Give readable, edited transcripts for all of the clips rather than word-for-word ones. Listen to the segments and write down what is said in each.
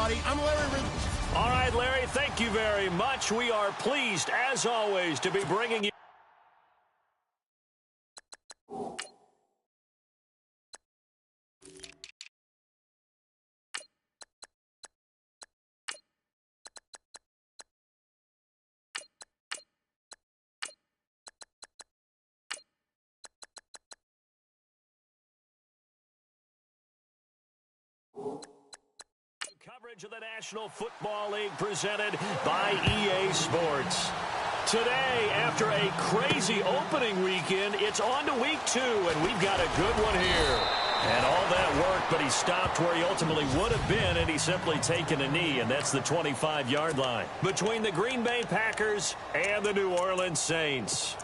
everybody. I'm Larry. All right, Larry, thank you very much. We are pleased, as always, to be bringing you. Coverage of the National Football League presented by EA Sports. Today, after a crazy opening weekend, it's on to week 2, and we've got a good one here. And all that work, but he stopped where he ultimately would have been, and he's simply taken a knee, and that's the 25-yard line between the Green Bay Packers and the New Orleans Saints.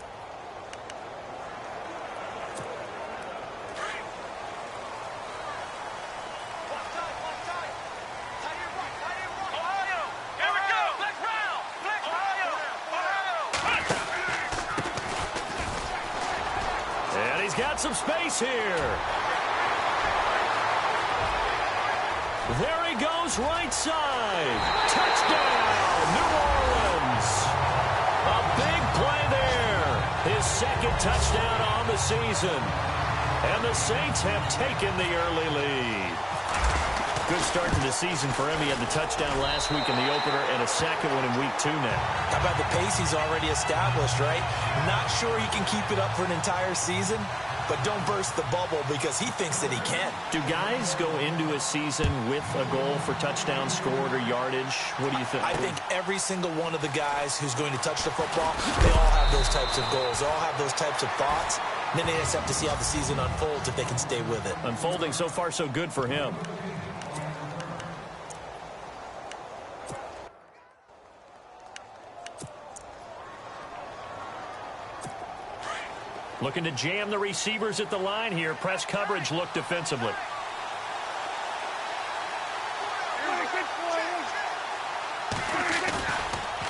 Got some space here. There he goes, right side. Touchdown, New Orleans. A big play there. His second touchdown on the season. And the Saints have taken the early lead. Good start to the season for him. He had the touchdown last week in the opener and a second one in week 2 now. How about the pace he's already established, right? Not sure he can keep it up for an entire season, but don't burst the bubble because he thinks that he can. Do guys go into a season with a goal for touchdown scored or yardage? What do you think? I think every single one of the guys who's going to touch the football, they all have those types of goals. They all have those types of thoughts. And then they just have to see how the season unfolds if they can stay with it. Unfolding so far so good for him. Looking to jam the receivers at the line here. Press coverage look defensively.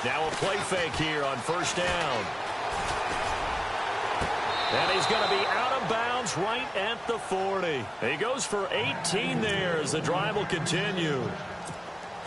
Now a play fake here on first down. And he's going to be out of bounds right at the 40. He goes for 18 there as the drive will continue.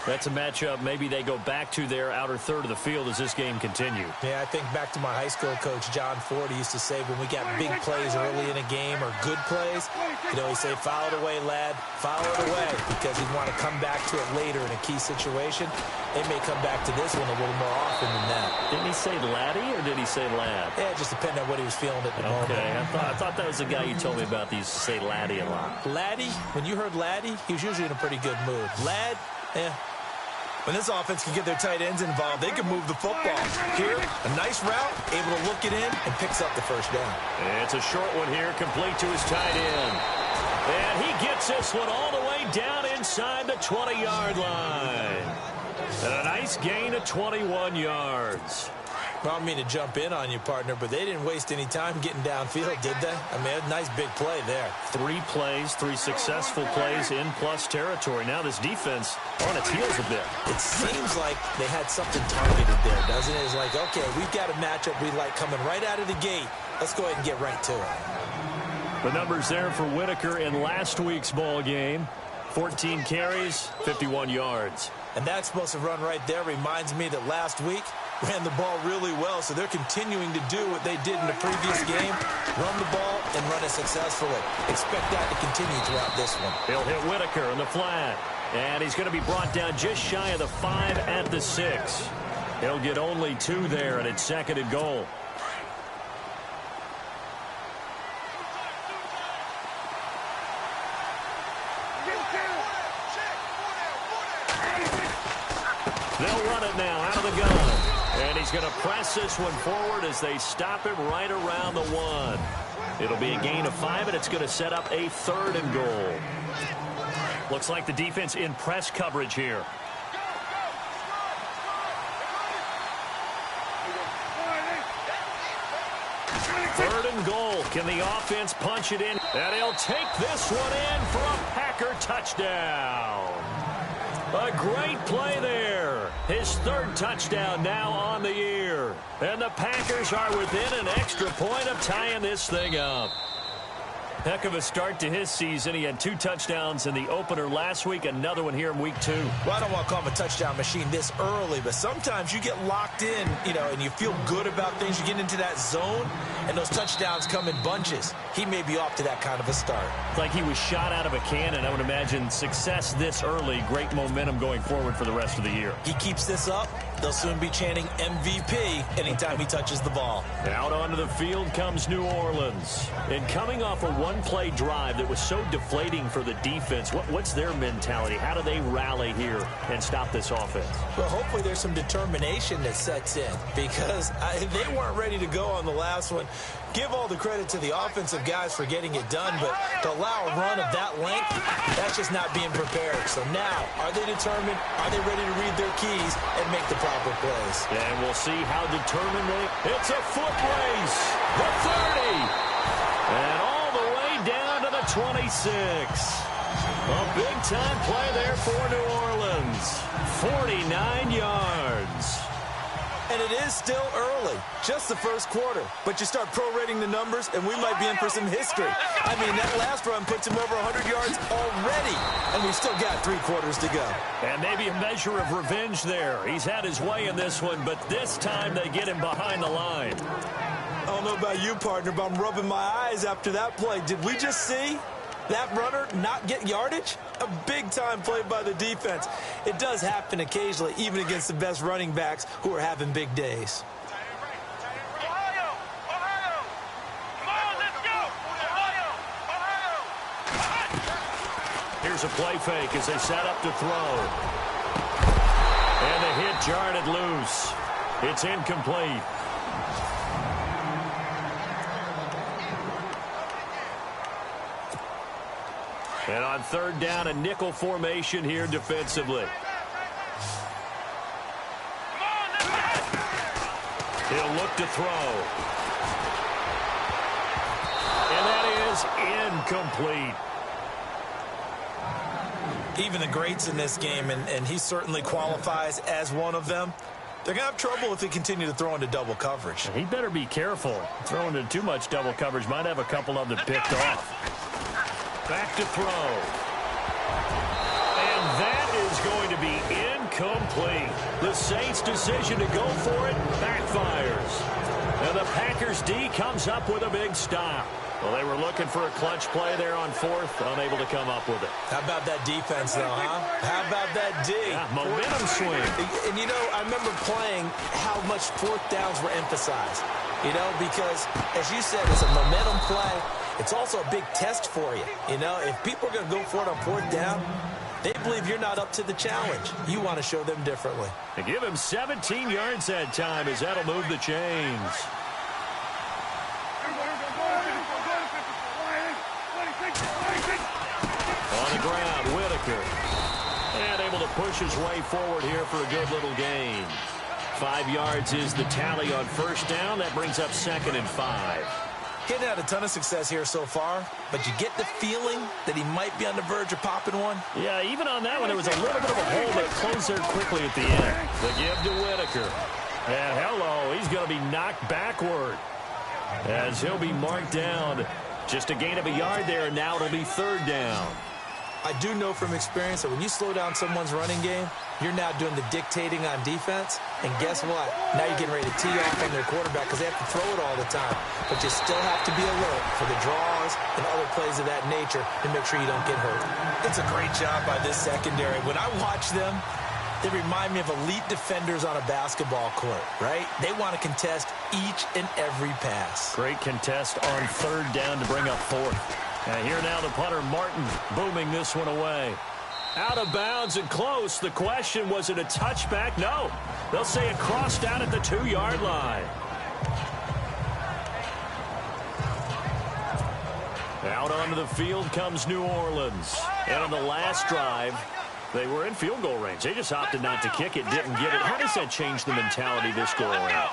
That's a matchup maybe they go back to their outer third of the field as this game continues. Yeah, I think back to my high school coach, John Ford. He used to say when we got big plays early in a game or good plays, you know, he'd say, foul it away, lad, foul it away, because he'd want to come back to it later in a key situation. They may come back to this one a little more often than that. Didn't he say laddie or did he say lad? Yeah, it just depended on what he was feeling at the moment. Okay, I thought that was the guy you told me about. He used to say laddie a lot. Laddie, when you heard laddie, he was usually in a pretty good mood. Lad, when this offense can get their tight ends involved, they can move the football. Here, a nice route, able to look it in, and picks up the first down. It's a short one here, complete to his tight end. And he gets this one all the way down inside the 20-yard line. And a nice gain of 21 yards. I don't mean to jump in on you, partner, but they didn't waste any time getting downfield, did they? I mean, a nice big play there. 3 plays, 3 successful plays in plus territory. Now this defense on its heels a bit. It seems like they had something targeted there, doesn't it? It's like, okay, we've got a matchup we like coming right out of the gate. Let's go ahead and get right to it. The numbers there for Whitaker in last week's ball game. 14 carries, 51 yards. And that explosive run right there reminds me that last week ran the ball really well, so they're continuing to do what they did in the previous game, run the ball and run it successfully. Expect that to continue throughout this one. He'll hit Whitaker on the flat, and he's going to be brought down just shy of the 5 at the 6. He'll get only 2 there, and it's second and goal. They'll run it now out of the gun. And he's going to press this one forward as they stop him right around the 1. It'll be a gain of 5, and it's going to set up a 3rd and goal. Looks like the defense in press coverage here. Third and goal. Can the offense punch it in? And he'll take this one in for a Packer touchdown. A great play there. His 3rd touchdown now on the year. And the Packers are within an extra point of tying this thing up. Heck of a start to his season. He had 2 touchdowns in the opener last week, another one here in week 2. Well, I don't want to call him a touchdown machine this early, but sometimes you get locked in, and you feel good about things. You get into that zone, and those touchdowns come in bunches. He may be off to that kind of a start. It's like he was shot out of a cannon. I would imagine success this early, great momentum going forward for the rest of the year. He keeps this up, they'll soon be chanting MVP anytime he touches the ball. Out onto the field comes New Orleans. And coming off a one-play drive that was so deflating for the defense, what's their mentality? How do they rally here and stop this offense? Well, hopefully there's some determination that sets in because they weren't ready to go on the last one. Give all the credit to the offensive guys for getting it done, but to allow a run of that length, that's just not being prepared. So now, are they determined? Are they ready to read their keys and make the proper plays? And we'll see how determined they... It's a foot race. The 30. And all the way down to the 26. A big-time play there for New Orleans. 49 yards. And it is still early, just the first quarter. But you start prorating the numbers, and we might be in for some history. I mean, that last run puts him over 100 yards already, and we've still got 3 quarters to go. And maybe a measure of revenge there. He's had his way in this one, but this time they get him behind the line. I don't know about you, partner, but I'm rubbing my eyes after that play. Did we just see that runner not get yardage? A big-time play by the defense. It does happen occasionally, even against the best running backs who are having big days. Here's a play fake as they set up to throw. And the hit jarred loose. It's incomplete. And on third down, a nickel formation here defensively. He'll look to throw. And that is incomplete. Even the greats in this game, and he certainly qualifies as one of them, they're going to have trouble if they continue to throw into double coverage. He better be careful. Throwing into too much double coverage might have a couple of them picked off. Back to throw. And that is going to be incomplete. The Saints' decision to go for it backfires. And the Packers D comes up with a big stop. Well, they were looking for a clutch play there on fourth, unable to come up with it. How about that defense, though, huh? How about that D? Yeah, momentum swing. And, I remember playing how much fourth downs were emphasized. Because, as you said, it's a momentum play. It's also a big test for you. If people are going to go for it on fourth down, they believe you're not up to the challenge. You want to show them differently. They give him 17 yards that time as that'll move the chains. On the ground, Whitaker. And able to push his way forward here for a good little gain. 5 yards is the tally on first down. That brings up 2nd and 5. Getting had a ton of success here so far, but you get the feeling that he might be on the verge of popping one. Yeah, even on that one, there was a little bit of a hole that closed there quickly at the end. The give to Whitaker. And hello, he's going to be knocked backward as he'll be marked down. Just a gain of a yard there, and now it'll be 3rd down. I do know from experience that when you slow down someone's running game, you're now doing the dictating on defense. And guess what? Now you're getting ready to tee off on their quarterback because they have to throw it all the time. But you still have to be alert for the draws and other plays of that nature to make sure you don't get hurt. It's a great job by this secondary. When I watch them, they remind me of elite defenders on a basketball court, right? They want to contest each and every pass. Great contest on 3rd down to bring up 4th. And here now the punter, Martin, booming this one away. Out of bounds and close. The question, was it a touchback? No. They'll say it crossed out at the 2-yard line. Out onto the field comes New Orleans. And on the last drive, they were in field goal range. They just opted not to kick it, didn't get it. How does that change the mentality this go around?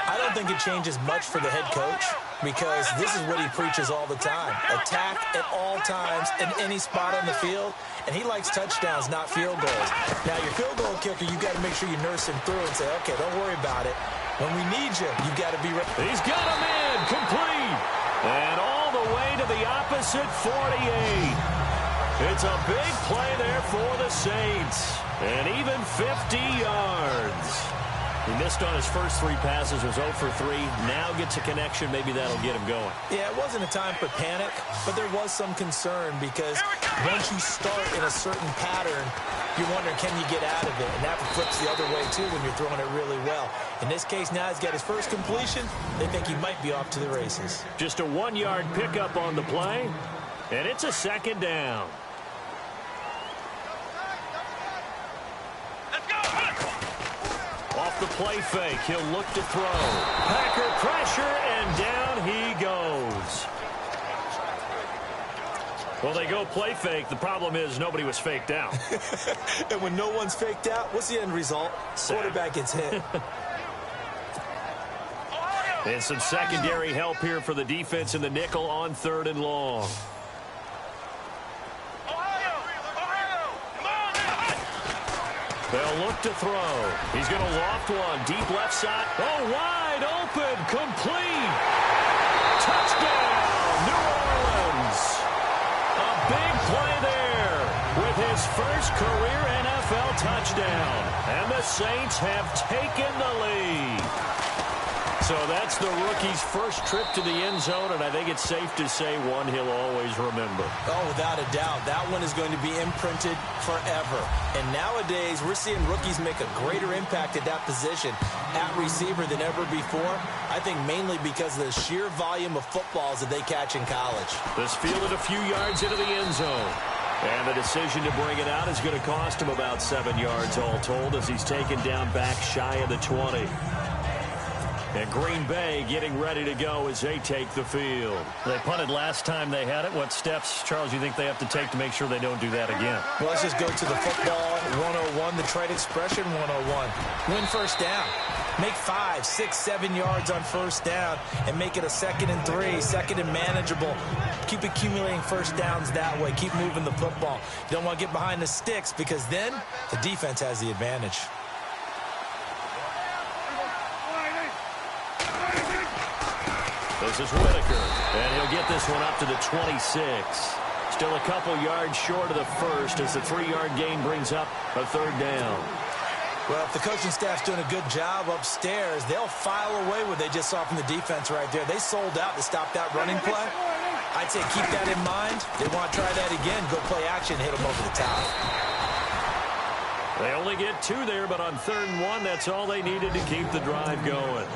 I don't think it changes much for the head coach because this is what he preaches all the time. Attack at all times in any spot on the field, and he likes touchdowns, not field goals. Now, your field goal kicker, you've got to make sure you nurse him through and say, okay, don't worry about it. When we need you, you've got to be ready. He's got him in, complete. And all the way to the opposite 48. It's a big play there for the Saints. And even 50 yards. He missed on his first 3 passes, was 0 for 3. Now gets a connection. Maybe that'll get him going. Yeah, it wasn't a time for panic, but there was some concern because once you start in a certain pattern, you're wondering, can you get out of it? And that flips the other way, too, when you're throwing it really well. In this case, now he's got his first completion. They think he might be off to the races. Just a 1-yard pickup on the play, and it's a second down. Off the play fake, he'll look to throw. Packer pressure, and down he goes. Well, they go play fake. The problem is nobody was faked out. And when no one's faked out, what's the end result? Quarterback gets hit. And some secondary help here for the defense in the nickel on 3rd and long. They'll look to throw. He's going to loft one. Deep left side. Oh, wide open. Complete. Touchdown, New Orleans. A big play there with his first career NFL touchdown. And the Saints have taken the lead. So that's the rookie's first trip to the end zone, and I think it's safe to say one he'll always remember. Oh, without a doubt. That one is going to be imprinted forever. And nowadays, we're seeing rookies make a greater impact at that position at receiver than ever before. I think mainly because of the sheer volume of footballs that they catch in college. This fielded a few yards into the end zone. And the decision to bring it out is going to cost him about 7 yards all told as he's taken down back shy of the 20. And Green Bay getting ready to go as they take the field. They punted last time they had it. What steps, Charles, you think they have to take to make sure they don't do that again? Well, let's just go to the football 101, the trade expression 101. Win first down. Make 5, 6, 7 yards on first down and make it a 2nd and 3, 2nd and manageable. Keep accumulating first downs that way. Keep moving the football. You don't want to get behind the sticks because then the defense has the advantage. This is Whitaker, and he'll get this one up to the 26. Still a couple yards short of the first as the 3-yard gain brings up a 3rd down. Well, if the coaching staff's doing a good job upstairs, they'll file away what they just saw from the defense right there. They sold out to stop that running play. I'd say keep that in mind. They want to try that again, go play action, hit them over the top. They only get 2 there, but on 3rd and 1, that's all they needed to keep the drive going.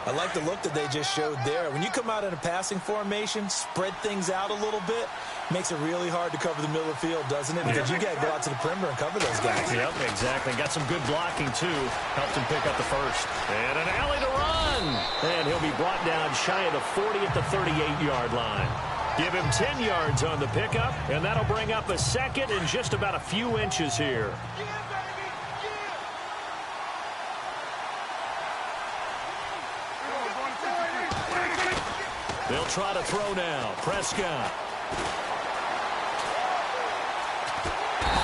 I like the look that they just showed there. When you come out in a passing formation, spread things out a little bit, makes it really hard to cover the middle of the field, doesn't it? Because you got to go out to the perimeter and cover those guys. Yep, exactly. Got some good blocking, too. Helped him pick up the first. And an alley to run. And he'll be brought down shy of the 40 at the 38-yard line. Give him 10 yards on the pickup, and that'll bring up a 2nd and just about a few inches here. They'll try to throw now. Prescott.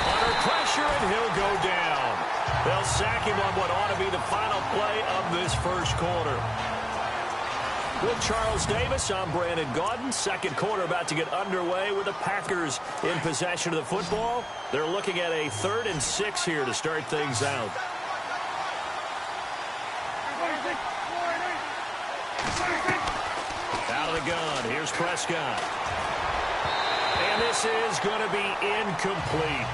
Under pressure, and he'll go down. They'll sack him on what ought to be the final play of this first quarter. With Charles Davis, I'm Brandon Gaudin. Second quarter about to get underway with the Packers in possession of the football. They're looking at a 3rd and 6 here to start things out. Out of the gun, here's Prescott. And this is going to be incomplete.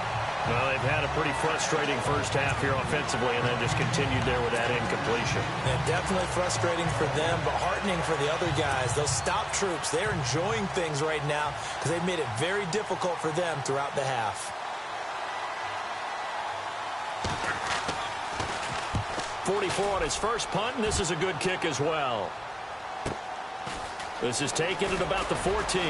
Well, they've had a pretty frustrating first half here offensively and then just continued there with that incompletion. Yeah, definitely frustrating for them, but heartening for the other guys. Those stop troops, they're enjoying things right now because they've made it very difficult for them throughout the half. 44 on his first punt, and this is a good kick as well. This is taken at about the 14.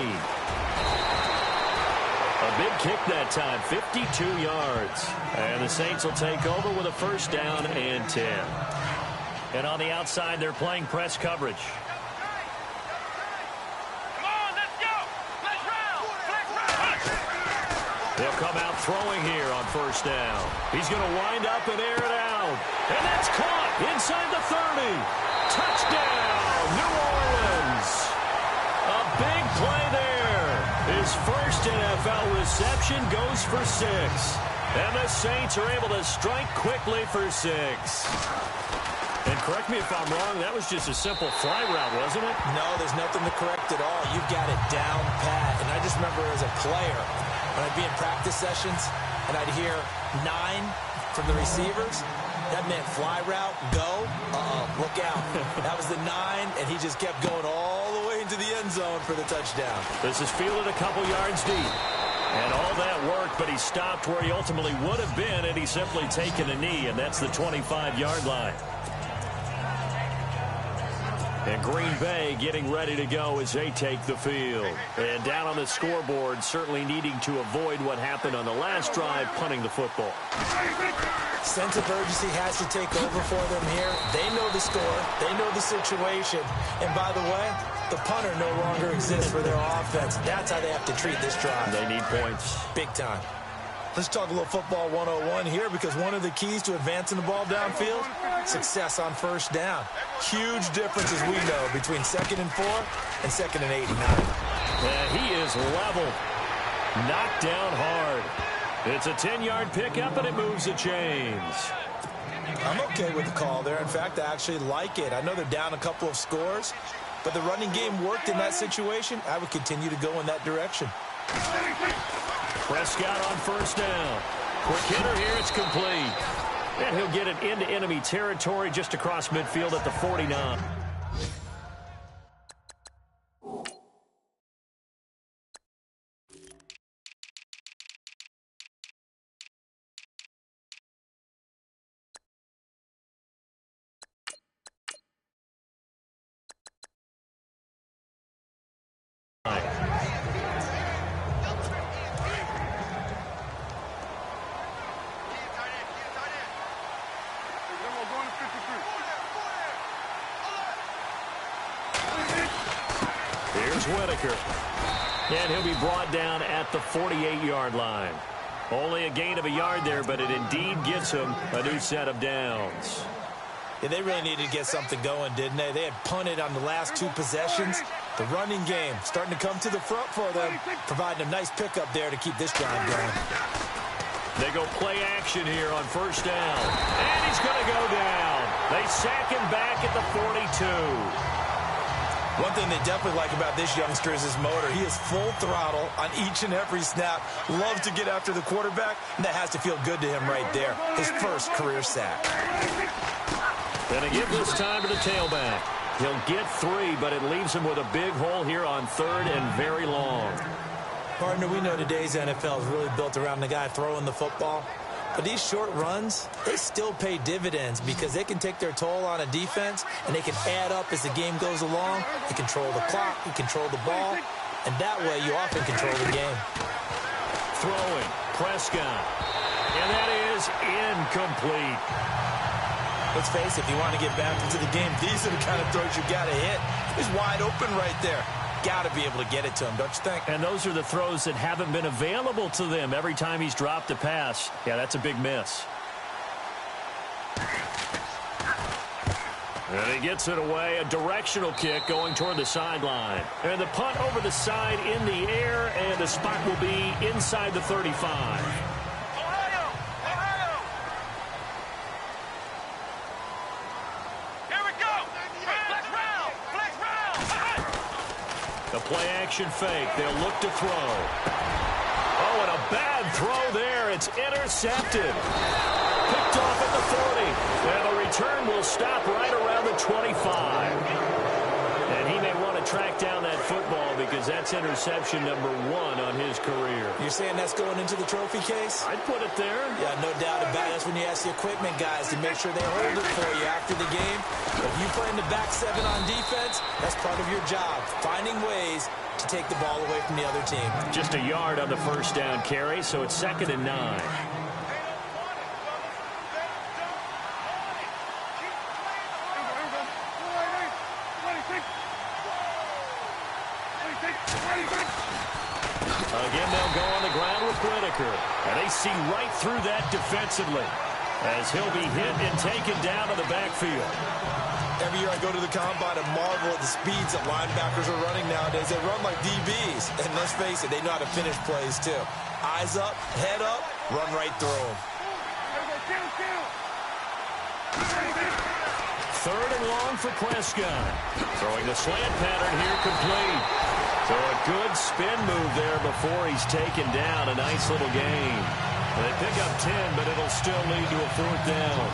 A big kick that time, 52 yards. And the Saints will take over with a first down and 10. And on the outside, they're playing press coverage. Come on, let's go. Let's round. They'll come out throwing here on first down. He's going to wind up and air it out. And that's caught inside the 30. Touchdown, New Orleans. A big play reception, goes for 6. And the Saints are able to strike quickly for 6. And correct me if I'm wrong, that was just a simple fly route, wasn't it? No, there's nothing to correct at all. You've got it down pat. And I just remember as a player, when I'd be in practice sessions and I'd hear 9 from the receivers, that meant fly route, go, look out. That was the 9, and he just kept going all the way into the end zone for the touchdown. This is fielded a couple yards deep. And all that worked, but he stopped where he ultimately would have been, and he's simply taken a knee, and that's the 25-yard line. And Green Bay getting ready to go as they take the field. And down on the scoreboard, certainly needing to avoid what happened on the last drive, punting the football. Sense of urgency has to take over for them here. They know the score. They know the situation. And by the way, the punter no longer exists for their offense. That's how they have to treat this drive. They need points. Big time. Let's talk a little football 101 here, because one of the keys to advancing the ball downfield, success on first down. Huge difference, as we know, between 2nd and 4 and 2nd and 8 and 9. And he is leveled. Knocked down hard. It's a 10-yard pickup, and it moves the chains. I'm okay with the call there. In fact, I actually like it. I know they're down a couple of scores, but the running game worked in that situation. I would continue to go in that direction. Prescott on first down. Quick hitter here, it's complete. And he'll get it into enemy territory just across midfield at the 49. Here's Whitaker. And he'll be brought down at the 48-yard line. Only a gain of a yard there, but it indeed gets him a new set of downs. Yeah, they really needed to get something going, didn't they? They had punted on the last 2 possessions. The running game starting to come to the front for them, providing a nice pickup there to keep this drive going. They go play action here on first down. And he's going to go down. They sack him back at the 42. One thing they definitely like about this youngster is his motor. He is full throttle on each and every snap. Loves to get after the quarterback, and that has to feel good to him right there. His first career sack. Gonna give this time to the tailback. He'll get 3, but it leaves him with a big hole here on 3rd and very long. Partner, we know today's NFL is really built around the guy throwing the football. But these short runs, they still pay dividends because they can take their toll on a defense, and they can add up as the game goes along. You control the clock, you control the ball, and that way you often control the game. Throwing, Prescott. And that is incomplete. Let's face it, if you want to get back into the game, these are the kind of throws you got to hit. He's wide open right there. Got to be able to get it to him, don't you think? And those are the throws that haven't been available to them every time he's dropped a pass. Yeah, that's a big miss. And he gets it away, a directional kick going toward the sideline. And the punt over the side in the air, and the spot will be inside the 35. The play-action fake. They'll look to throw. Oh, and a bad throw there. It's intercepted. Picked off at the 40. And the return will stop right around the 25. And he may want to track down that football because that's interception number 1 on his career. You're saying that's going into the trophy case? I'd put it there. Yeah, no doubt about it. That's when you ask the equipment guys to make sure they hold it for you after the game. But if you play in the back 7 on defense, that's part of your job, finding ways to take the ball away from the other team. Just a yard on the first down carry, so it's 2nd and 9. Again, they'll go on the ground with Whitaker. And they see right through that defensively as he'll be hit and taken down to the backfield. Every year I go to the combine and marvel at the speeds that linebackers are running nowadays. They run like DBs. And let's face it, they know how to finish plays too. Eyes up, head up, run right through them. Third and long for Prescott. Throwing the slant pattern here complete. So a good spin move there before he's taken down. A nice little gain. They pick up 10, but it'll still lead to a fourth down.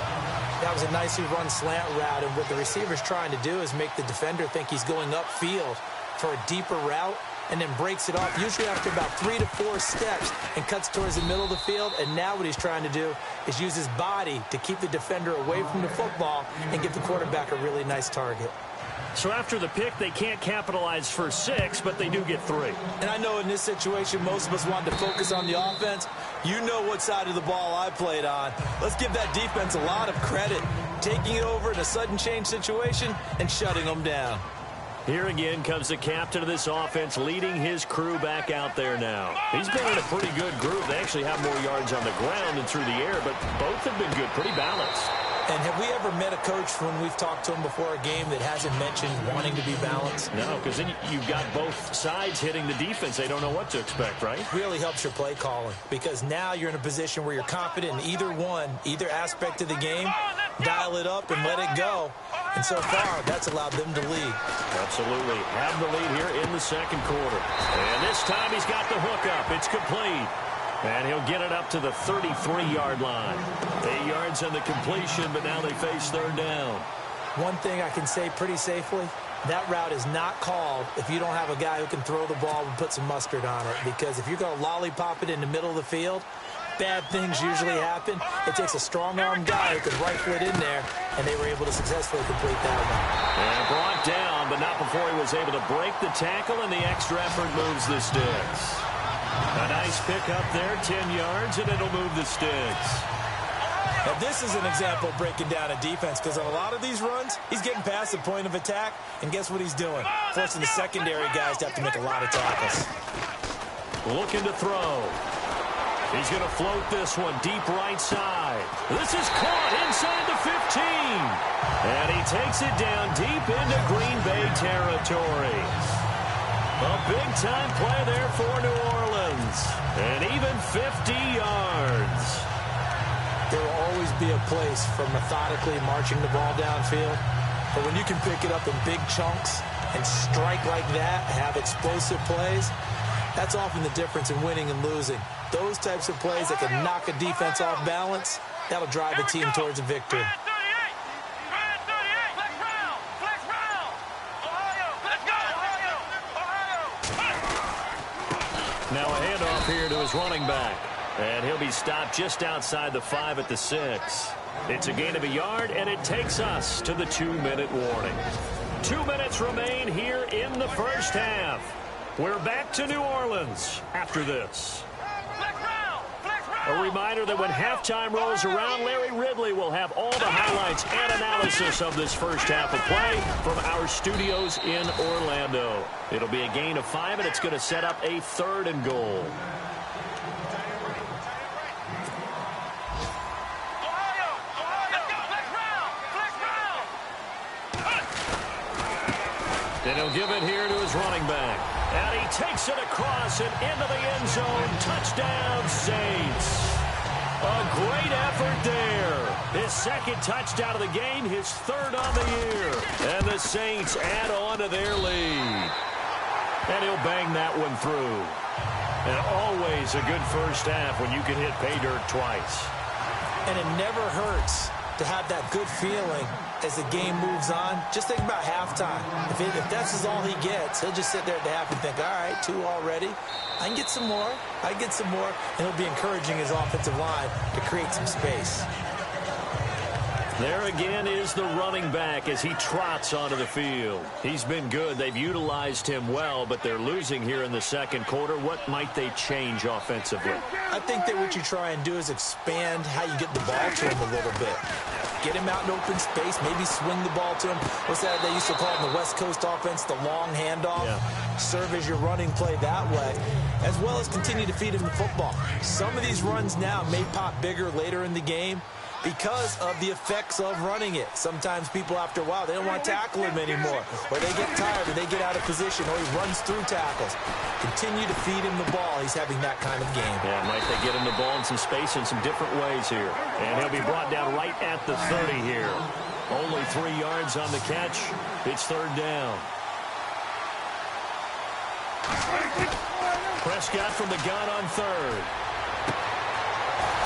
That was a nicely run slant route, and what the receiver's trying to do is make the defender think he's going upfield for a deeper route, and then breaks it off, usually after about 3 to 4 steps, and cuts towards the middle of the field. And now what he's trying to do is use his body to keep the defender away from the football and give the quarterback a really nice target. So after the pick, they can't capitalize for 6, but they do get 3. And I know in this situation, most of us wanted to focus on the offense. You know what side of the ball I played on. Let's give that defense a lot of credit, taking it over in a sudden change situation and shutting them down. Here again comes the captain of this offense, leading his crew back out there now. He's been in a pretty good group. They actually have more yards on the ground than through the air, but both have been good, pretty balanced. And have we ever met a coach when we've talked to him before a game that hasn't mentioned wanting to be balanced? No, because then you've got both sides hitting the defense. They don't know what to expect, right? Really helps your play calling, because now you're in a position where you're confident in either aspect of the game, dial it up and let it go. And so far, that's allowed them to lead. Absolutely. Have the lead here in the second quarter. And this time he's got the hookup. It's complete. And he'll get it up to the 33-yard line. 8 yards on the completion, but now they face third down. One thing I can say pretty safely, that route is not called if you don't have a guy who can throw the ball and put some mustard on it. Because if you're going to lollipop it in the middle of the field, bad things usually happen. It takes a strong-arm guy who can rifle it in there, and they were able to successfully complete that one. And brought down, but not before he was able to break the tackle, and the extra effort moves the sticks. A nice pick up there, 10 yards, and it'll move the sticks. Now, this is an example of breaking down a defense, because on a lot of these runs, he's getting past the point of attack, and guess what he's doing? Forcing the secondary guys to have to make a lot of tackles. Looking to throw. He's going to float this one deep right side. This is caught inside the 15. And he takes it down deep into Green Bay territory. A big-time play there for New Orleans. And even 50 yards. There will always be a place for methodically marching the ball downfield. But when you can pick it up in big chunks and strike like that, have explosive plays, that's often the difference in winning and losing. Those types of plays that can knock a defense off balance, that'll drive a team towards a victory. Now a handoff here to his running back. And he'll be stopped just outside the 5 at the 6. It's a gain of a yard, and it takes us to the 2-minute warning. 2 minutes remain here in the first half. We're back to New Orleans after this. A reminder that when halftime rolls around, Larry Ridley will have all the highlights and analysis of this first half of play from our studios in Orlando. It'll be a gain of 5, and it's going to set up a 3rd and goal. And he'll give it here to his running back. And he takes it across and into the end zone. Touchdown, Saints. A great effort there. His second touchdown of the game, his 3rd on the year. And the Saints add on to their lead. And he'll bang that one through. And always a good first half when you can hit pay dirt twice. And it never hurts to have that good feeling as the game moves on. Just think about halftime. If that's all he gets, he'll just sit there at the half and think, all right, 2 already. I can get some more. I get some more. And he'll be encouraging his offensive line to create some space. There again is the running back as he trots onto the field. He's been good. They've utilized him well, but they're losing here in the second quarter. What might they change offensively? I think that what you try and do is expand how you get the ball to him a little bit. Get him out in open space, maybe swing the ball to him. What's that they used to call it in the West Coast offense, the long handoff? Yeah. Serve as your running play that way, as well as continue to feed him the football. Some of these runs now may pop bigger later in the game, because of the effects of running it. Sometimes people, after a while, they don't want to tackle him anymore, or they get tired, or they get out of position, or he runs through tackles. Continue to feed him the ball. He's having that kind of game. Yeah, Mike, they get him the ball in some space in some different ways here. And he'll be brought down right at the 30 here. Only 3 yards on the catch. It's third down. Prescott from the gun on third.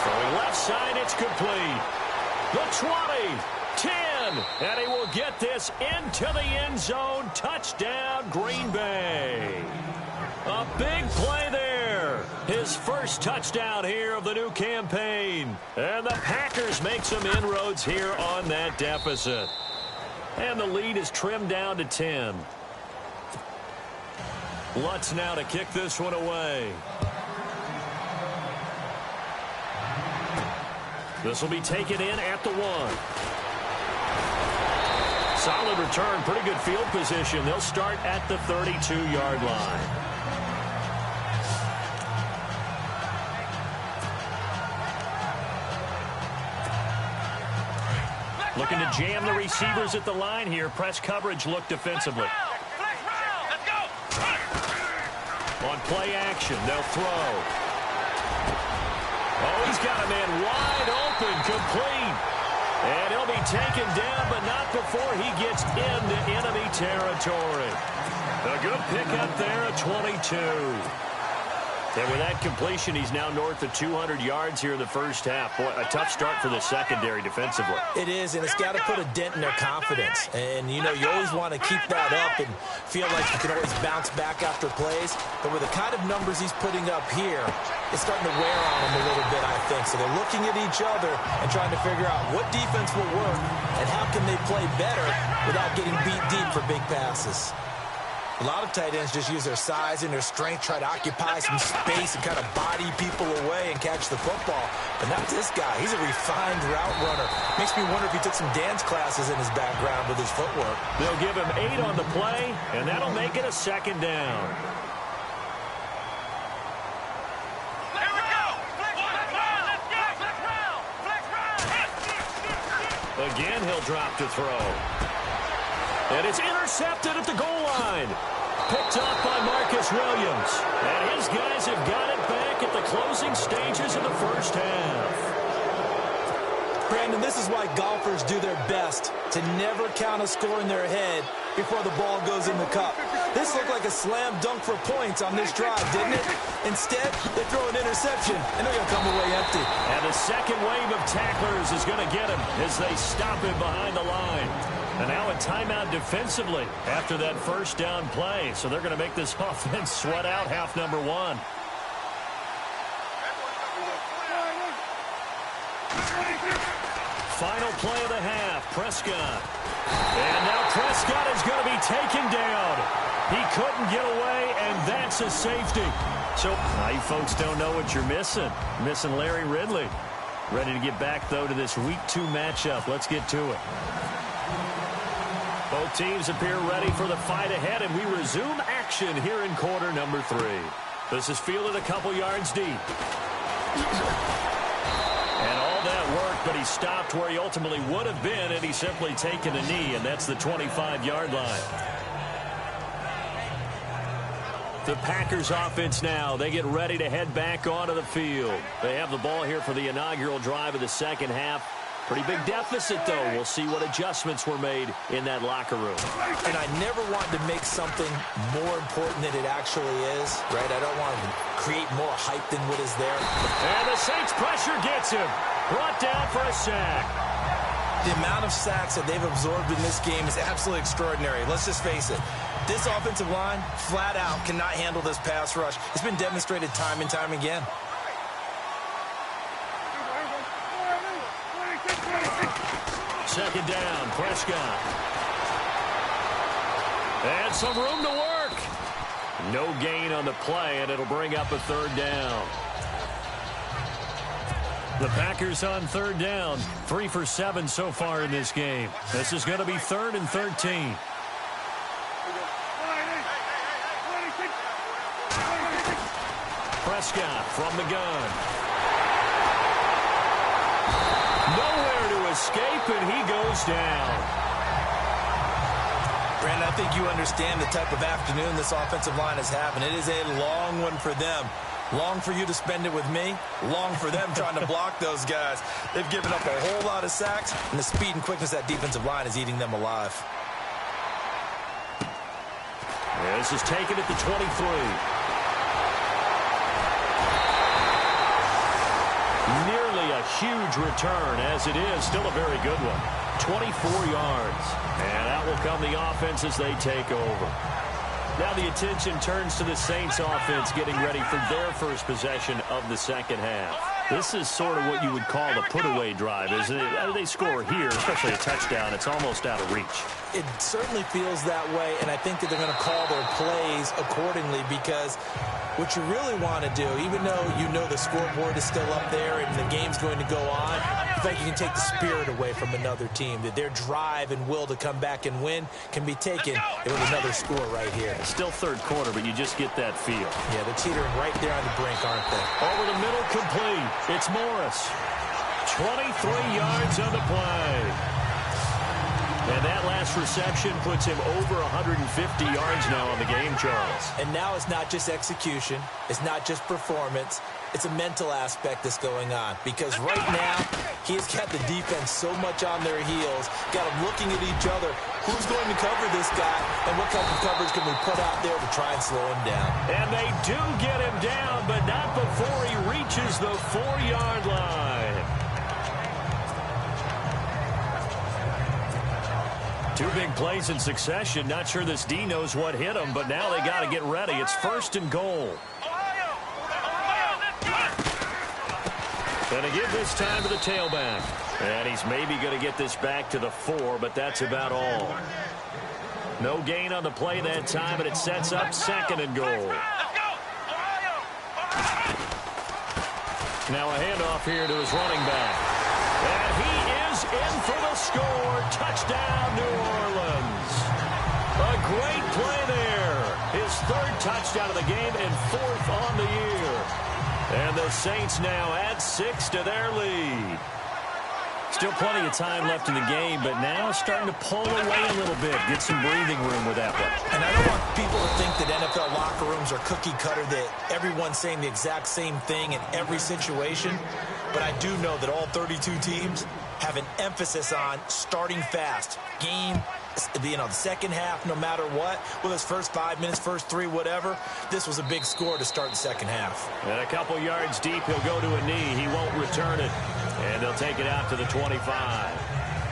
Throwing left side, it's complete. The 20, 10, and he will get this into the end zone. Touchdown, Green Bay. A big play there. His first touchdown here of the new campaign. And the Packers make some inroads here on that deficit. And the lead is trimmed down to 10. Lutz now to kick this one away. This will be taken in at the 1. Solid return, pretty good field position. They'll start at the 32-yard line. Looking to jam the receivers at the line here. Press coverage look defensively. On play action, they'll throw. Oh, he's got a man wide open, complete. And he'll be taken down, but not before he gets into enemy territory. A good pickup there at 22. And with that completion, he's now north of 200 yards here in the first half. Boy, a tough start for the secondary defensively. It is, and it's got to put a dent in their confidence. And, you know, you always want to keep that up and feel like you can always bounce back after plays. But with the kind of numbers he's putting up here, it's starting to wear on them a little bit, I think. So they're looking at each other and trying to figure out what defense will work and how can they play better without getting beat deep for big passes. A lot of tight ends just use their size and their strength, try to occupy some space and kind of body people away and catch the football. But not this guy. He's a refined route runner. Makes me wonder if he took some dance classes in his background with his footwork. They'll give him 8 on the play, and that'll make it a second down. Again, he'll drop to throw. And it's intercepted at the goal line. Picked up by Marcus Williams. And his guys have got it back at the closing stages of the first half. Brandon, this is why golfers do their best to never count a score in their head before the ball goes in the cup. This looked like a slam dunk for points on this drive, didn't it? Instead, they throw an interception, and they're going to come away empty. And the second wave of tacklers is going to get him as they stop him behind the line. And now a timeout defensively after that first down play. So they're going to make this offense sweat out half number 1. Final play of the half, Prescott. And now Prescott is going to be taken down. He couldn't get away, and that's a safety. So now you folks don't know what you're missing. Missing Larry Ridley. Ready to get back, though, to this Week 2 matchup. Let's get to it. Both teams appear ready for the fight ahead, and we resume action here in quarter number 3. This is fielded a couple yards deep. And all that worked, but he stopped where he ultimately would have been, and he's simply taken a knee, and that's the 25-yard line. The Packers offense now. They get ready to head back onto the field. They have the ball here for the inaugural drive of the second half. Pretty big deficit, though. We'll see what adjustments were made in that locker room. And I never want to make something more important than it actually is, right? I don't want to create more hype than what is there. And the Saints pressure gets him. Brought down for a sack. The amount of sacks that they've absorbed in this game is absolutely extraordinary. Let's just face it. This offensive line, flat out, cannot handle this pass rush. It's been demonstrated time and time again. Second down, Prescott. And some room to work. No gain on the play, and it'll bring up a third down. The Packers on third down. 3 for 7 so far in this game. This is going to be 3rd and 13. Prescott from the gun. Nowhere to escape, and he goes down. Brandon, I think you understand the type of afternoon this offensive line is having. It is a long one for them. Long for you to spend it with me. Long for them trying to block those guys. They've given up a whole lot of sacks, and the speed and quickness of that defensive line is eating them alive. Yeah, this is taken at the 23. Nearly a huge return, as it is still a very good one. 24 yards. And out will come the offense as they take over. Now the attention turns to the Saints offense getting ready for their first possession of the second half. This is sort of what you would call the put-away drive, isn't it? They score here, especially a touchdown. It's almost out of reach. It certainly feels that way, and I think that they're going to call their plays accordingly because what you really want to do, even though you know the scoreboard is still up there and the game's going to go on, I think you can take the spirit away from another team, that their drive and will to come back and win can be taken with another score right here. It's still third quarter, but you just get that feel. Yeah, they're teetering right there on the brink, aren't they? Over the middle, complete. It's Morris. 23 yards on the play. And that last reception puts him over 150 yards now on the game, Charles. And now it's not just execution. It's not just performance. It's a mental aspect that's going on. Because right now, he's got the defense so much on their heels, got them looking at each other. Who's going to cover this guy? And what type of coverage can we put out there to try and slow him down? And they do get him down, but not before he reaches the 4-yard line. Two big plays in succession. Not sure this D knows what hit him, but now they got to get ready. It's 1st and goal. Going to give this time to the tailback. And he's maybe going to get this back to the 4, but that's about all. No gain on the play that time, and it sets up 2nd and goal. Now a handoff here to his running back. And he is in for the score. Touchdown, New Orleans. A great play there. His 3rd touchdown of the game and 4th on the year. And the Saints now add 6 to their lead. Still plenty of time left in the game, but now starting to pull away a little bit. Get some breathing room with that one. And I don't want people to think that NFL locker rooms are cookie cutter, that everyone's saying the exact same thing in every situation. But I do know that all 32 teams have an emphasis on starting fast. Game, the second half, no matter what, whether it's first 5 minutes, first 3, whatever, this was a big score to start the second half. And a couple yards deep, he'll go to a knee. He won't return it. And they'll take it out to the 25.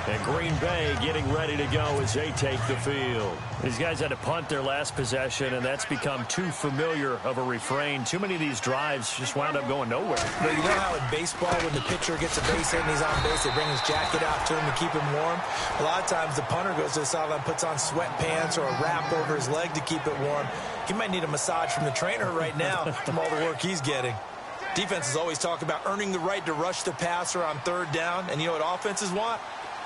And Green Bay getting ready to go as they take the field. These guys had to punt their last possession, and that's become too familiar of a refrain. Too many of these drives just wound up going nowhere. But you know how in baseball, when the pitcher gets a base hit and he's on base, they bring his jacket out to him to keep him warm? A lot of times the punter goes to the sideline, puts on sweatpants or a wrap over his leg to keep it warm. He might need a massage from the trainer right now from all the work he's getting. Defenses always talk about earning the right to rush the passer on 3rd down. And you know what offenses want?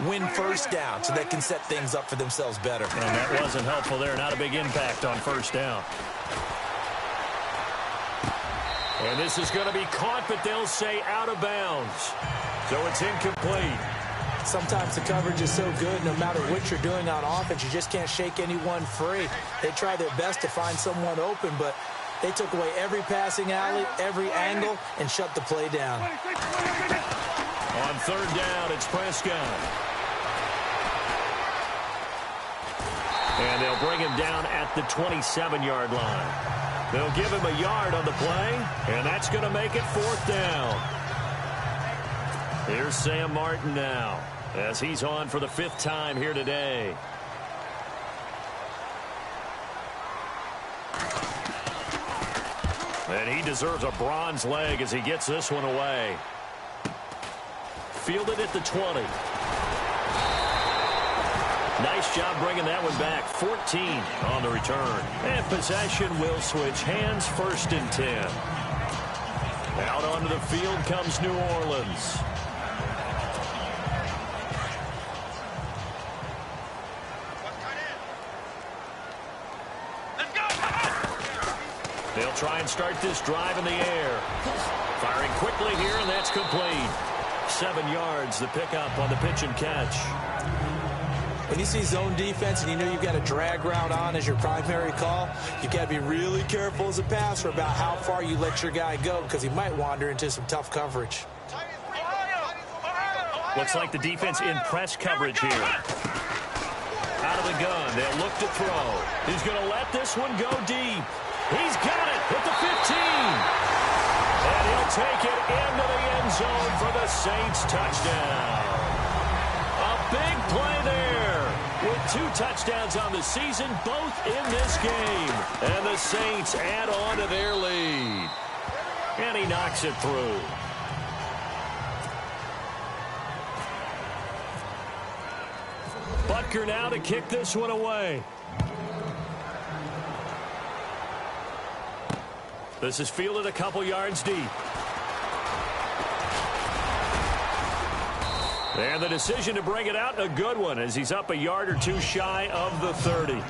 Win 1st down so they can set things up for themselves better. And that wasn't helpful there. Not a big impact on 1st down. And this is going to be caught, but they'll say out of bounds. So it's incomplete. Sometimes the coverage is so good, no matter what you're doing on offense, you just can't shake anyone free. They try their best to find someone open, but they took away every passing alley, every angle, and shut the play down. On 3rd down, it's Prescott. And they'll bring him down at the 27-yard line. They'll give him a yard on the play, and that's going to make it 4th down. Here's Sam Martin now, as he's on for the 5th time here today. And he deserves a bronze leg as he gets this one away. Fielded at the 20. Nice job bringing that one back. 14 on the return. And possession will switch hands, 1st and 10. Out onto the field comes New Orleans. They'll try and start this drive in the air. Firing quickly here, and that's complete. 7 yards, the pickup on the pitch and catch. When you see zone defense and you know you've got a drag route on as your primary call, you've got to be really careful as a passer about how far you let your guy go because he might wander into some tough coverage. Looks like the defense in press coverage here. Out of the gun, they'll look to throw. He's going to let this one go deep. He's got it at the 15. And he'll take it into the end zone for the Saints touchdown. A big play there with 2 touchdowns on the season, both in this game. And the Saints add on to their lead. And he knocks it through. Butker now to kick this one away. This is fielded a couple yards deep. And the decision to bring it out, a good one, as he's up a yard or 2 shy of the 30.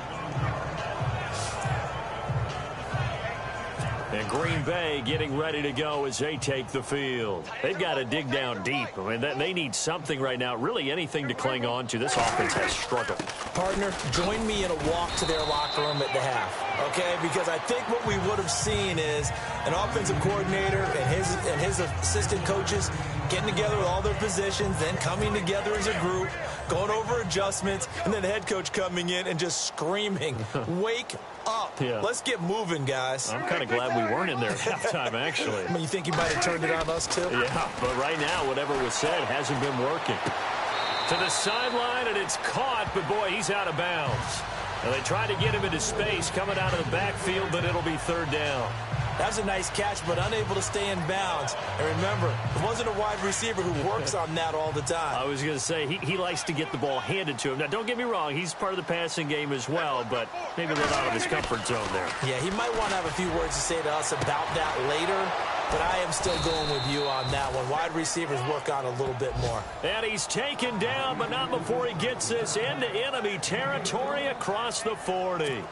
And Green Bay getting ready to go as they take the field. They've got to dig down deep. I mean, they need something right now, really anything to cling on to. This offense has struggled. Partner, join me in a walk to their locker room at the half, okay? Because I think what we would have seen is an offensive coordinator and his assistant coaches getting together with all their positions, then coming together as a group, going over adjustments, and then the head coach coming in and just screaming, wake up. Yeah. Let's get moving, guys. I'm kind of glad we weren't in there at halftime, actually. I mean, you think he might have turned it on us, too? Yeah, but right now, whatever was said hasn't been working. To the sideline, and it's caught, but boy, he's out of bounds. And they tried to get him into space coming out of the backfield, but it'll be 3rd down. That was a nice catch, but unable to stay in bounds. And remember, it wasn't a wide receiver who works on that all the time. I was going to say, he likes to get the ball handed to him. Now, don't get me wrong, he's part of the passing game as well, but maybe a little out of his comfort zone there. Yeah, he might want to have a few words to say to us about that later, but I am still going with you on that one. Wide receivers work on a little bit more. And he's taken down, but not before he gets this into enemy territory across the 40.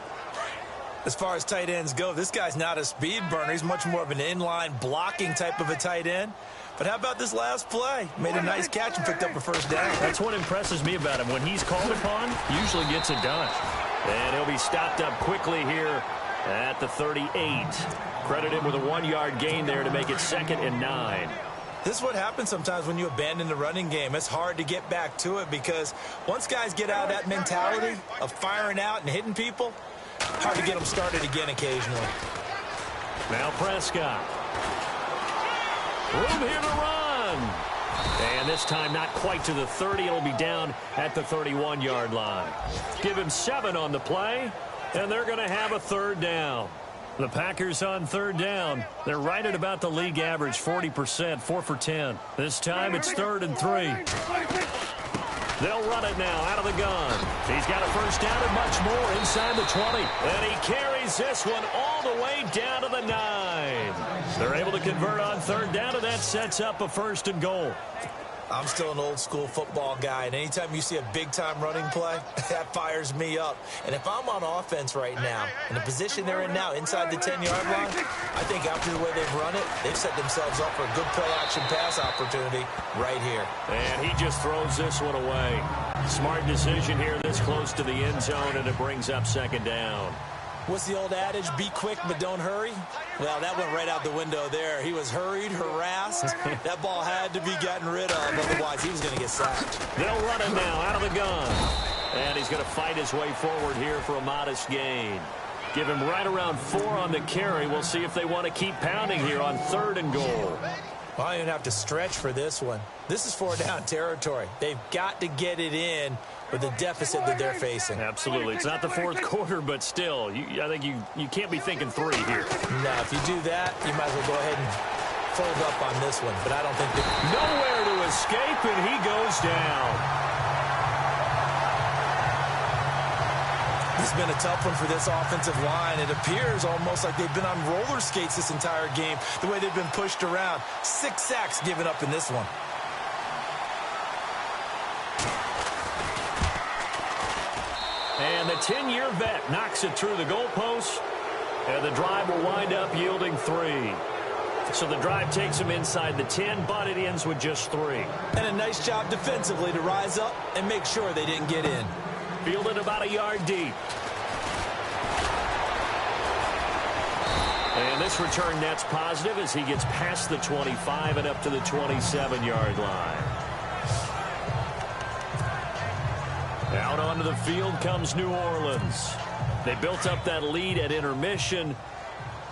As far as tight ends go, this guy's not a speed burner. He's much more of an inline blocking type of a tight end. But how about this last play? Made a nice catch and picked up a 1st down. That's what impresses me about him. When he's called upon, usually gets it done. And he'll be stopped up quickly here at the 38. Credit him with a 1-yard gain there to make it 2nd and 9. This is what happens sometimes when you abandon the running game. It's hard to get back to it because once guys get out of that mentality of firing out and hitting people, hard to get them started again occasionally. Now Prescott. Room here to run. And this time not quite to the 30. It'll be down at the 31-yard line. Give him 7 on the play, and they're going to have a 3rd down. The Packers on 3rd down. They're right at about the league average, 40%, 4 for 10. This time it's 3rd and 3. They'll run it now out of the gun. He's got a 1st down and much more inside the 20. And he carries this one all the way down to the 9. They're able to convert on 3rd down, and that sets up a 1st and goal. I'm still an old-school football guy, and anytime you see a big-time running play, that fires me up. And if I'm on offense right now, in the position they're in now, inside the 10-yard line, I think after the way they've run it, they've set themselves up for a good play-action pass opportunity right here. And he just throws this one away. Smart decision here this close to the end zone, and it brings up 2nd down. What's the old adage? Be quick, but don't hurry. Well, that went right out the window there. He was hurried, harassed. That ball had to be gotten rid of, otherwise he was going to get sacked. They'll run it now out of the gun. And he's going to fight his way forward here for a modest gain. Give him right around 4 on the carry. We'll see if they want to keep pounding here on 3rd and goal. Well, I don't have to stretch for this one. This is 4-down territory. They've got to get it in with the deficit that they're facing. Absolutely. It's not the 4th quarter, but still, I think you can't be thinking 3 here. No, if you do that, you might as well go ahead and fold up on this one. But I don't think that... Nowhere to escape, and he goes down. This has been a tough one for this offensive line. It appears almost like they've been on roller skates this entire game, the way they've been pushed around. 6 sacks given up in this one. And the 10-year vet knocks it through the goalpost, and the drive will wind up yielding 3. So the drive takes him inside the 10, but it ends with just 3. And a nice job defensively to rise up and make sure they didn't get in. Fielded about a yard deep. And this return net's positive as he gets past the 25 and up to the 27-yard line. Out onto the field comes New Orleans. They built up that lead at intermission,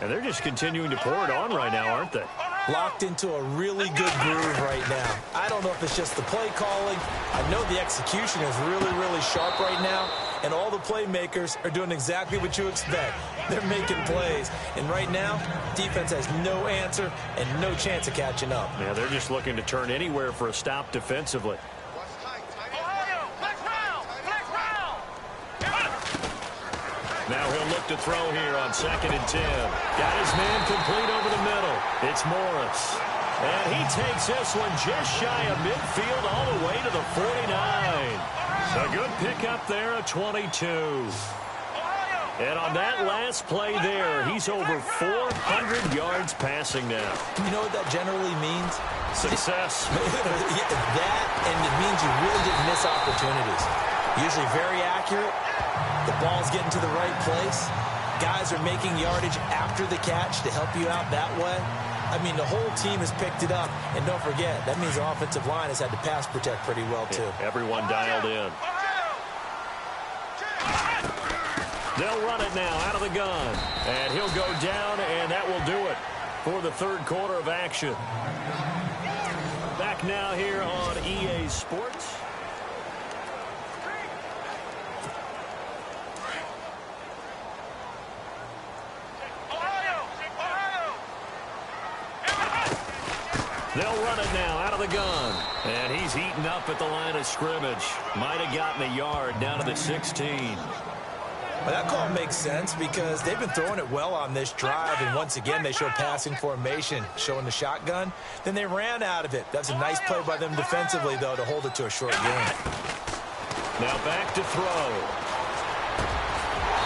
and they're just continuing to pour it on right now, aren't they? Locked into a really good groove right now. I don't know if it's just the play calling. I know the execution is really, really sharp right now, and all the playmakers are doing exactly what you expect. They're making plays, and right now, defense has no answer and no chance of catching up. Yeah, they're just looking to turn anywhere for a stop defensively. Now he'll look to throw here on 2nd and 10. Got his man complete over the middle. It's Morris. And he takes this one just shy of midfield all the way to the 49. A good pickup there, a 22. And on that last play there, he's over 400 yards passing now. You know what that generally means? Success. That, and it means you really didn't miss opportunities. Usually very accurate. The ball's getting to the right place. Guys are making yardage after the catch to help you out that way. I mean, the whole team has picked it up. And don't forget, that means the offensive line has had to pass protect pretty well, too. Yeah, everyone dialed in. They'll run it now out of the gun. And he'll go down, and that will do it for the third quarter of action. Back now here on EA Sports. They'll run it now out of the gun. And he's heating up at the line of scrimmage. Might have gotten a yard down to the 16. Well, that call makes sense because they've been throwing it well on this drive. And once again, they show passing formation, showing the shotgun. Then they ran out of it. That's a nice play by them defensively, though, to hold it to a short gain. Now back to throw.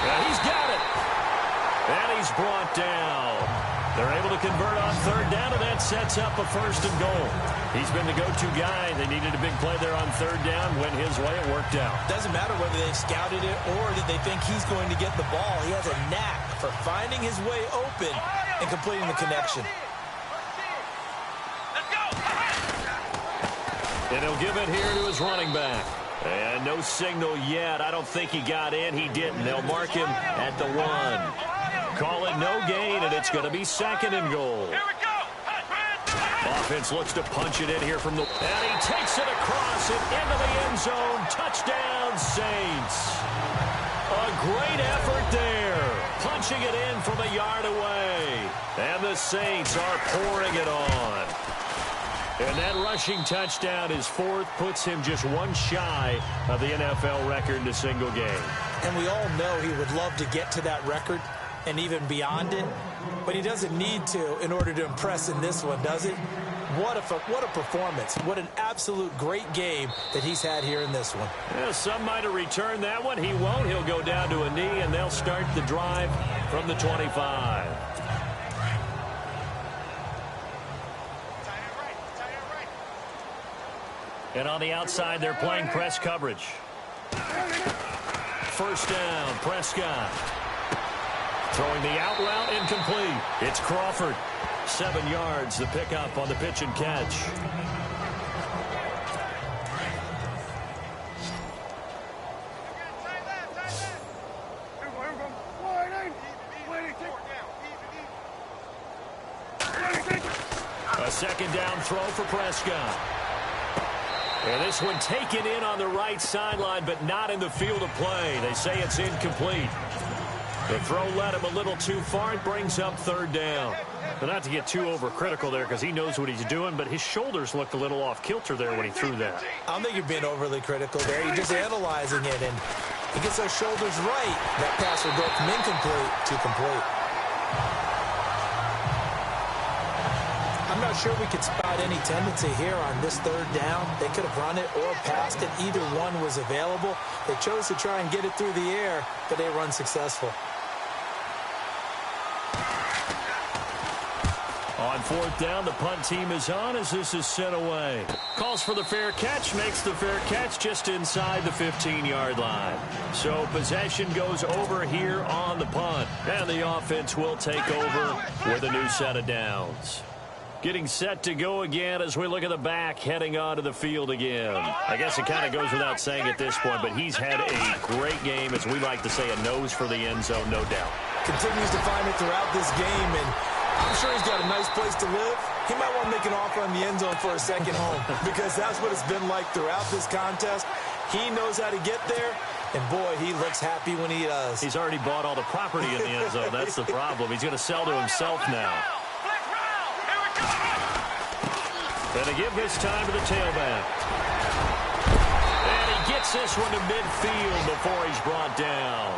And he's got it. And he's brought down. They're able to convert on third down, and that sets up a 1st and goal. He's been the go-to guy. They needed a big play there on third down. Went his way. It worked out. Doesn't matter whether they've scouted it or that they think he's going to get the ball. He has a knack for finding his way open and completing the connection. And he'll give it here to his running back. And no signal yet. I don't think he got in. He didn't. They'll mark him at the 1. Call it no gain, and it's going to be 2nd and goal. Here we go. Offense looks to punch it in here from the... And he takes it across it into the end zone. Touchdown, Saints. A great effort there. Punching it in from a yard away. And the Saints are pouring it on. And that rushing touchdown, his 4th, puts him just one shy of the NFL record in a single game. And we all know he would love to get to that record and even beyond it, but he doesn't need to in order to impress in this one, does it? What a performance. What an absolute great game that he's had here in this one. Yeah, some might have returned that one. He won't. He'll go down to a knee, and they'll start the drive from the 25. And on the outside, they're playing press coverage. 1st down, Prescott. Throwing the out route, incomplete. It's Crawford. 7 yards, the pickup on the pitch and catch. A 2nd down throw for Prescott. And this one taken in on the right sideline, but not in the field of play. They say it's incomplete. The throw led him a little too far. It brings up 3rd down. But not to get too overcritical there because he knows what he's doing, but his shoulders looked a little off kilter there when he threw that. I don't think you're being overly critical there. You're just analyzing it, and he gets those shoulders right. That pass will go from incomplete to complete. I'm not sure we could spot any tendency here on this 3rd down. They could have run it or passed it. Either one was available. They chose to try and get it through the air, but they were unsuccessful. On 4th down, the punt team is on as this is sent away. Calls for the fair catch, makes the fair catch just inside the 15-yard line. So possession goes over here on the punt, and the offense will take over with a new set of downs. Getting set to go again as we look at the back heading onto the field again. I guess it kind of goes without saying at this point, but he's had a great game, as we like to say, a nose for the end zone, no doubt. Continues to find it throughout this game, and I'm sure he's got a nice place to live. He might want to make an offer on the end zone for a second home because that's what it's been like throughout this contest. He knows how to get there, and boy, he looks happy when he does. He's already bought all the property in the end zone. That's the problem. He's going to sell to himself now. And to give this time to the tailback. And he gets this one to midfield before he's brought down.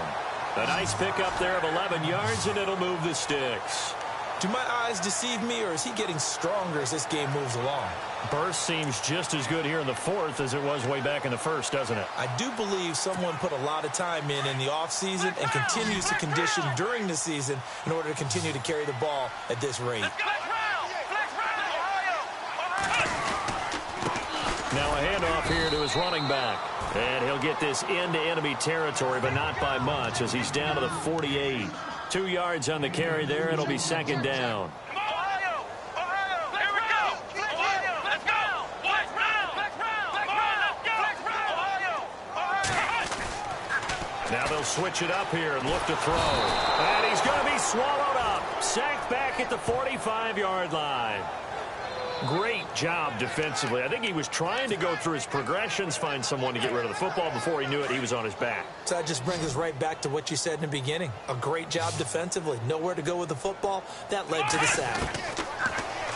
A nice pickup there of 11 yards, and it'll move the sticks. Do my eyes deceive me, or is he getting stronger as this game moves along? Burst seems just as good here in the 4th as it was way back in the 1st, doesn't it? I do believe someone put a lot of time in the offseason and continues to condition during the season in order to continue to carry the ball at this rate. Now a handoff here to his running back. And he'll get this into enemy territory, but not by much as he's down to the 48. 2 yards on the carry there. It'll be 2nd down. Now they'll switch it up here and look to throw. And he's going to be swallowed up. Sacked back at the 45-yard line. Great job defensively. I think he was trying to go through his progressions, find someone to get rid of the football. Before he knew it, he was on his back. So that just brings us right back to what you said in the beginning. A great job defensively. Nowhere to go with the football. That led to the sack.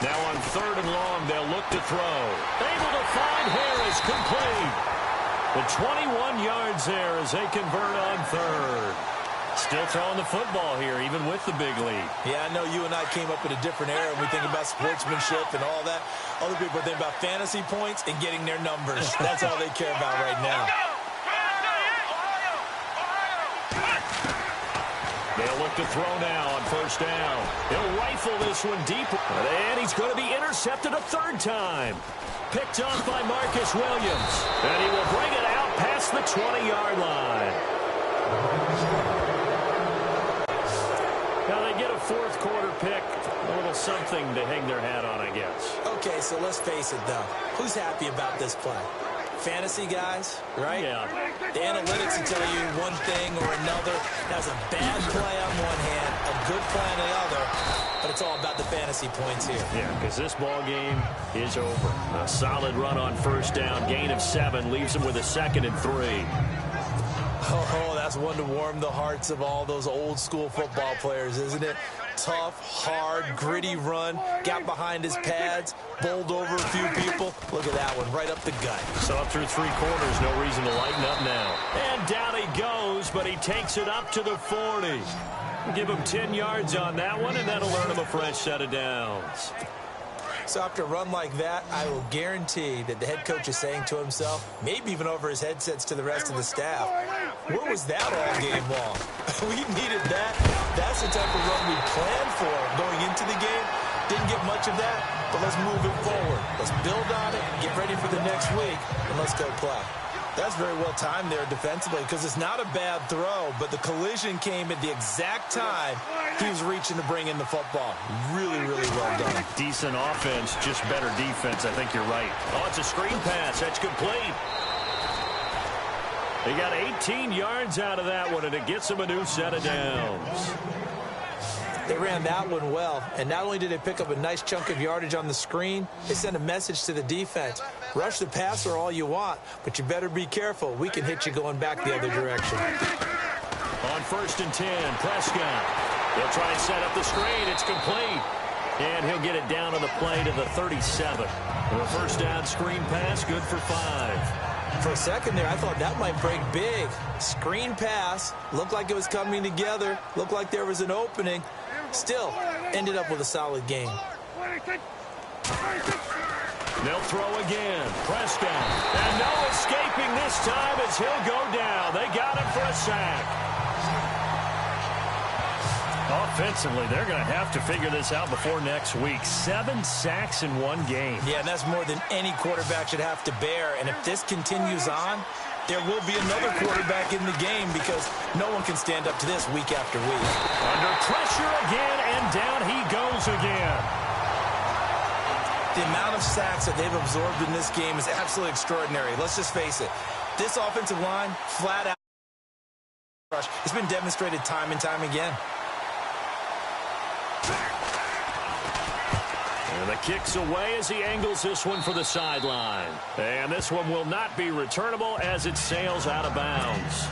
Now on 3rd and long, they'll look to throw. Able to find Harris, complete. The 21 yards there as they convert on 3rd. Still throwing the football here, even with the big lead. Yeah, I know you and I came up in a different era when we think about sportsmanship and all that. Other people think about fantasy points and getting their numbers. That's all they care about right now. They'll look to throw now on 1st down. He'll rifle this one deep. And he's going to be intercepted a 3rd time. Picked off by Marcus Williams. And he will bring it out past the 20-yard line. Now they get a 4th quarter pick. A little something to hang their hat on, I guess. Okay, so let's face it, though. Who's happy about this play? Fantasy guys, right? Yeah. The analytics will tell you one thing or another. That was a bad play on one hand, a good play on the other, but it's all about the fantasy points here. Yeah, because this ball game is over. A solid run on 1st down. Gain of 7 leaves him with a 2nd and 3. Oh, that's one to warm the hearts of all those old-school football players, isn't it? Tough, hard, gritty run, got behind his pads, bowled over a few people. Look at that one, right up the gut. So up through 3 quarters, no reason to lighten up now. And down he goes, but he takes it up to the 40. Give him 10 yards on that one, and that'll earn him a fresh set of downs. So after a run like that, I will guarantee that the head coach is saying to himself, maybe even over his headsets to the rest of the staff, where was that all game long? We needed that. That's the type of run we planned for going into the game. Didn't get much of that, but let's move it forward. Let's build on it, get ready for the next week, and let's go play. That's very well timed there defensively because it's not a bad throw, but the collision came at the exact time he was reaching to bring in the football. Really, really well done. Decent offense, just better defense. I think you're right. Oh, it's a screen pass. That's complete. They got 18 yards out of that one, and it gets them a new set of downs. They ran that one well, and not only did they pick up a nice chunk of yardage on the screen, they sent a message to the defense. Rush the passer all you want, but you better be careful. We can hit you going back the other direction. On 1st and 10, Prescott. He'll try and set up the screen. It's complete. And he'll get it down on the play to the 37. The 1st down screen pass, good for 5. For a second there, I thought that might break big. Screen pass, looked like it was coming together, looked like there was an opening. Still, ended up with a solid game. They'll throw again. Prescott. And no escaping this time as he'll go down. They got him for a sack. Offensively, they're going to have to figure this out before next week. 7 sacks in one game. Yeah, and that's more than any quarterback should have to bear. And if this continues on, there will be another quarterback in the game because no one can stand up to this week after week. Under pressure again, and down he goes again. The amount of sacks that they've absorbed in this game is absolutely extraordinary. Let's just face it. This offensive line, flat out, it's been demonstrated time and time again. And the kick's away as he angles this one for the sideline. And this one will not be returnable as it sails out of bounds.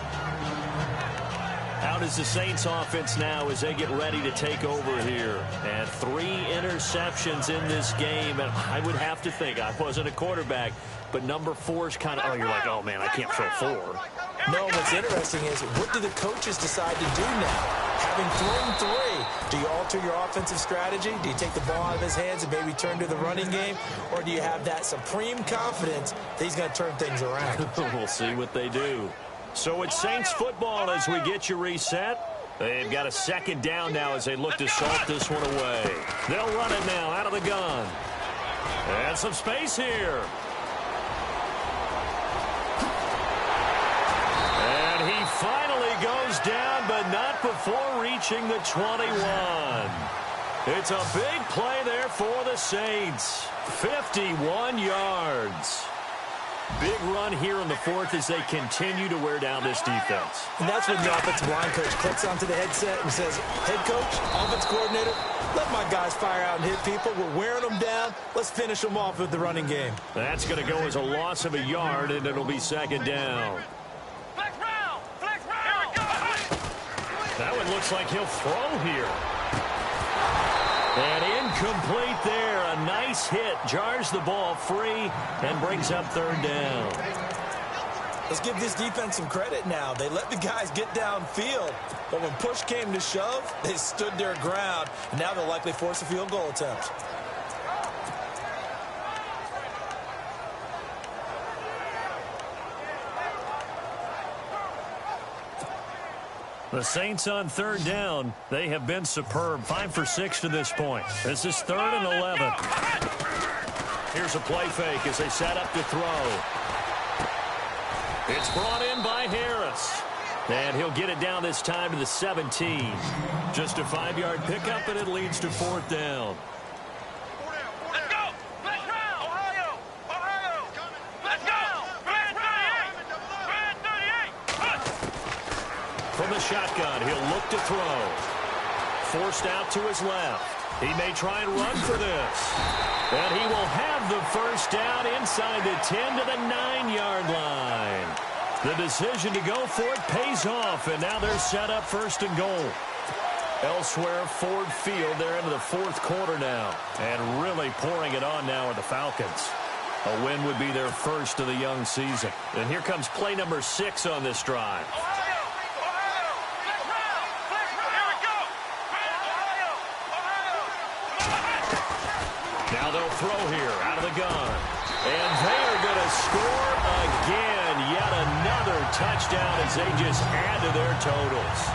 Out is the Saints offense now as they get ready to take over here. And 3 interceptions in this game. And I would have to think, I wasn't a quarterback, but number 4 is kind of, oh, you're like, oh, man, I can't throw 4. No, what's interesting is what do the coaches decide to do now? Having thrown 3, do you alter your offensive strategy? Do you take the ball out of his hands and maybe turn to the running game? Or do you have that supreme confidence that he's going to turn things around? We'll see what they do. So it's Saints football as we get you reset. They've got a second down now as they look to salt this one away. They'll run it now out of the gun. And some space here. And he finally goes down, but not before reaching the 21. It's a big play there for the Saints. 51 yards. Big run here in the 4th as they continue to wear down this defense. And that's when the offensive line coach clicks onto the headset and says, head coach, offense coordinator, let my guys fire out and hit people. We're wearing them down. Let's finish them off with the running game. That's going to go as a loss of a yard, and it'll be second down. Flex round! Flex round! Here we go! That one looks like he'll throw here. And incomplete there. A nice hit. Jars the ball free and brings up 3rd down. Let's give this defense some credit now. They let the guys get downfield. But when push came to shove, they stood their ground. And now they'll likely force a field goal attempt. The Saints on 3rd down. They have been superb. 5 for 6 to this point. This is 3rd and 11. Here's a play fake as they set up to throw. It's brought in by Harris. And he'll get it down this time to the 17. Just a 5-yard pickup, and it leads to 4th down. Let's go! Flex round! Ohio! Ohio! Let's go! Brand 38! Brand 38! From the shotgun, he'll look to throw. Forced out to his left. He may try and run for this. And he will have the first down inside the 10 to the 9-yard line. The decision to go for it pays off, and now they're set up 1st and goal. Elsewhere, Ford Field, they're into the 4th quarter now. And really pouring it on now are the Falcons. A win would be their first of the young season. And here comes play number 6 on this drive. Now they'll throw here out of the gun. And they are going to score again. Yet another touchdown as they just add to their totals.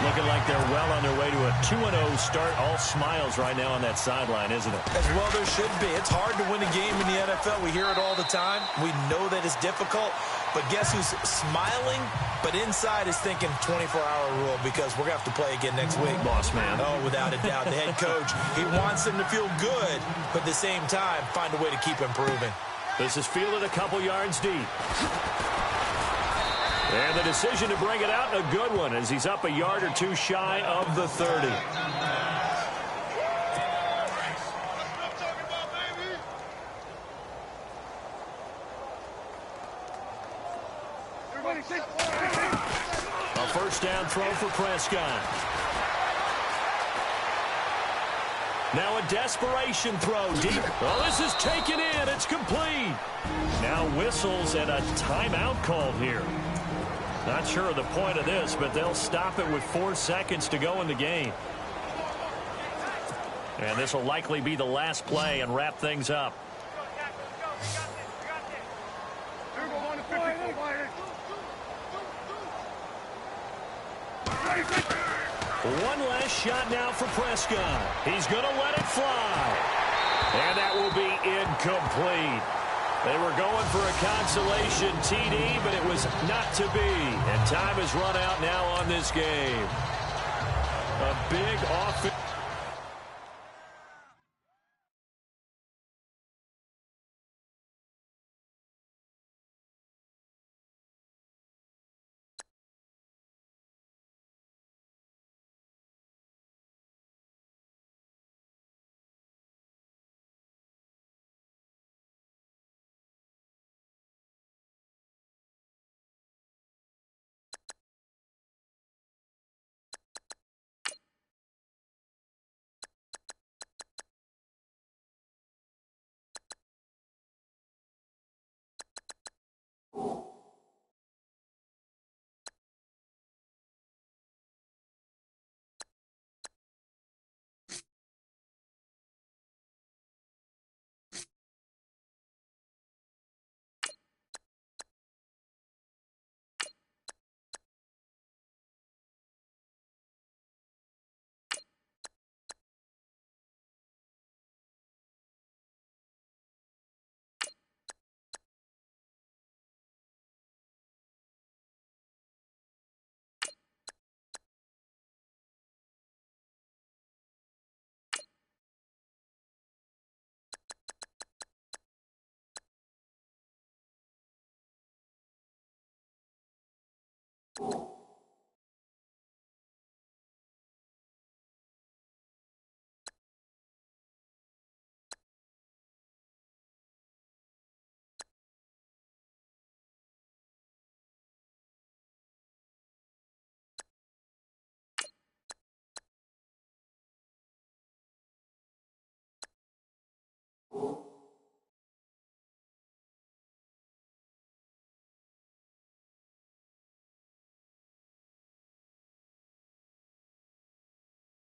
Looking like they're well on their way to a 2-0 start. All smiles right now on that sideline, isn't it? As well there should be. It's hard to win a game in the NFL. We hear it all the time. We know that it's difficult. But guess who's smiling? But inside is thinking 24-hour rule because we're going to have to play again next week. Boss man. Oh, without a doubt. The head coach, he wants them to feel good, but at the same time, find a way to keep improving. This is fielded a couple yards deep. And the decision to bring it out, a good one, as he's up a yard or 2 shy of the 30. A first down throw for Prescott. Now a desperation throw deep. Oh, this is taken in. It's complete. Now whistles and a timeout called here. Not sure of the point of this, but they'll stop it with 4 seconds to go in the game. And this will likely be the last play and wrap things up. One last shot now for Prescott. He's going to let it fly. And that will be incomplete. They were going for a consolation TD, but it was not to be. And time has run out now on this game. A big offense. You